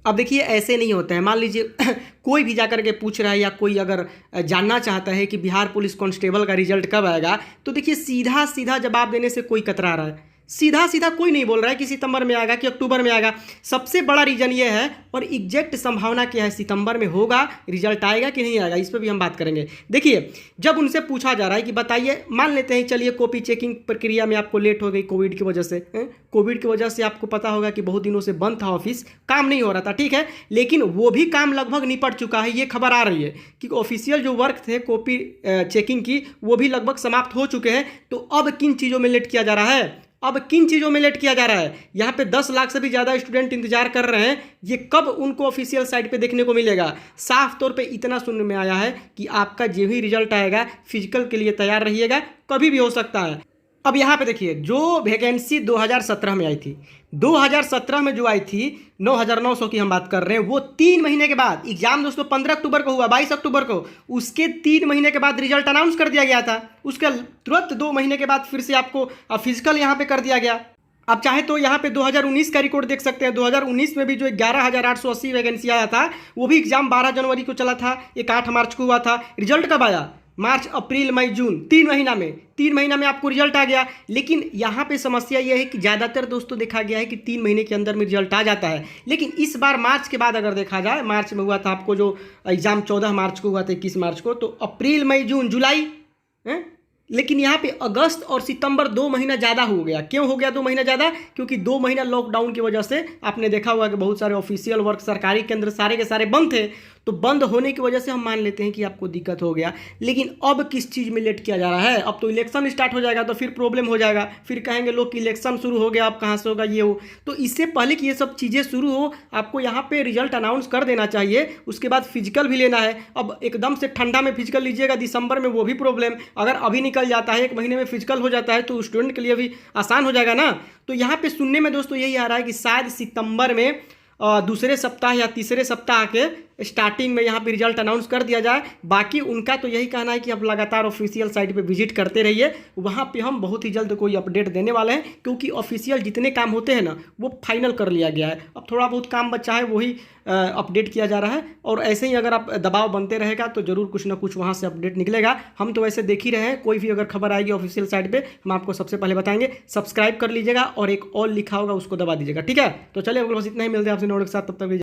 अब देखिए ऐसे नहीं होता है। मान लीजिए कोई भी जाकर के पूछ रहा है या कोई अगर जानना चाहता है कि बिहार पुलिस कांस्टेबल का रिजल्ट कब आएगा, तो देखिए सीधा सीधा जवाब देने से कोई कतरा रहा है। सीधा सीधा कोई नहीं बोल रहा है कि सितंबर में आएगा कि अक्टूबर में आएगा। सबसे बड़ा रीजन ये है, और एग्जैक्ट संभावना क्या है, सितंबर में होगा, रिजल्ट आएगा कि नहीं आएगा, इस पर भी हम बात करेंगे। देखिए जब उनसे पूछा जा रहा है कि बताइए, मान लेते हैं चलिए कॉपी चेकिंग प्रक्रिया में आपको लेट हो गई कोविड की वजह से। कोविड की वजह से आपको पता होगा कि बहुत दिनों से बंद था ऑफिस, काम नहीं हो रहा था, ठीक है, लेकिन वो भी काम लगभग निपट चुका है। ये खबर आ रही है कि ऑफिशियल जो वर्क थे कॉपी चेकिंग की, वो भी लगभग समाप्त हो चुके हैं। तो अब किन चीज़ों में लेट किया जा रहा है, अब किन चीज़ों में लेट किया जा रहा है? यहाँ पे 10 लाख से भी ज़्यादा स्टूडेंट इंतजार कर रहे हैं। ये कब उनको ऑफिशियल साइट पे देखने को मिलेगा? साफ तौर पे इतना सुनने में आया है कि आपका जो भी रिजल्ट आएगा, फिजिकल के लिए तैयार रहिएगा, कभी भी हो सकता है। अब यहाँ पे देखिए, जो वैकेंसी 2017 में आई थी, 2017 में जो आई थी 9,900 की हम बात कर रहे हैं, वो 3 महीने के बाद, एग्जाम दोस्तों 15 अक्टूबर को हुआ, 22 अक्टूबर को, उसके 3 महीने के बाद रिजल्ट अनाउंस कर दिया गया था। उसके तुरंत 2 महीने के बाद फिर से आपको फिजिकल यहाँ पे कर दिया गया। अब चाहे तो यहाँ पे 2019 का रिकॉर्ड देख सकते हैं। 2019 में भी जो 11,880 वैकेंसी आया था, वो भी एग्जाम 12 जनवरी को चला था, एक 8 मार्च को हुआ था। रिजल्ट कब आया? मार्च, अप्रैल, मई, जून, 3 महीना में आपको रिजल्ट आ गया। लेकिन यहाँ पे समस्या यह है कि ज़्यादातर दोस्तों देखा गया है कि 3 महीने के अंदर में रिजल्ट आ जाता है, लेकिन इस बार मार्च के बाद अगर देखा जाए, मार्च में हुआ था आपको जो एग्ज़ाम 14 मार्च को हुआ था, 21 मार्च को, तो अप्रैल, मई, जून, जुलाई, लेकिन यहाँ पे अगस्त और सितंबर 2 महीना ज़्यादा हो गया। क्यों हो गया 2 महीना ज़्यादा? क्योंकि 2 महीना लॉकडाउन की वजह से आपने देखा होगा कि बहुत सारे ऑफिशियल वर्क सरकारी केंद्र सारे के सारे बंद थे। तो बंद होने की वजह से हम मान लेते हैं कि आपको दिक्कत हो गया। लेकिन अब किस चीज़ में लेट किया जा रहा है? अब तो इलेक्शन स्टार्ट हो जाएगा, तो फिर प्रॉब्लम हो जाएगा, फिर कहेंगे लोग कि इलेक्शन शुरू हो गया, अब कहाँ से होगा, ये हो। तो इससे पहले कि ये सब चीज़ें शुरू हो, आपको यहाँ पे रिजल्ट अनाउंस कर देना चाहिए। उसके बाद फिजिकल भी लेना है। अब एकदम से ठंडा में फिजिकल लीजिएगा दिसंबर में, वो भी प्रॉब्लम। अगर अभी निकल जाता है, 1 महीने में फिजिकल हो जाता है, तो स्टूडेंट के लिए भी आसान हो जाएगा ना। तो यहाँ पे सुनने में दोस्तों यही आ रहा है कि शायद सितंबर में दूसरे सप्ताह या तीसरे सप्ताह के स्टार्टिंग में यहाँ पे रिजल्ट अनाउंस कर दिया जाए। बाकी उनका तो यही कहना है कि आप लगातार ऑफिशियल साइट पे विजिट करते रहिए, वहाँ पे हम बहुत ही जल्द कोई अपडेट देने वाले हैं, क्योंकि ऑफिशियल जितने काम होते हैं ना, वो फाइनल कर लिया गया है। अब थोड़ा बहुत काम बचा है, वही अपडेट किया जा रहा है। और ऐसे ही अगर आप दबाव बनते रहेगा तो ज़रूर कुछ ना कुछ वहाँ से अपडेट निकलेगा। हम तो वैसे देख ही रहे हैं, कोई भी अगर खबर आएगी ऑफिशियल साइट पर, हम आपको सबसे पहले बताएंगे। सब्सक्राइब कर लीजिएगा और एक ऑल लिखा होगा उसको दबा दीजिएगा, ठीक है। तो चलिए बस इतना ही, मिलते हैं आपसे नोट के साथ, तब तक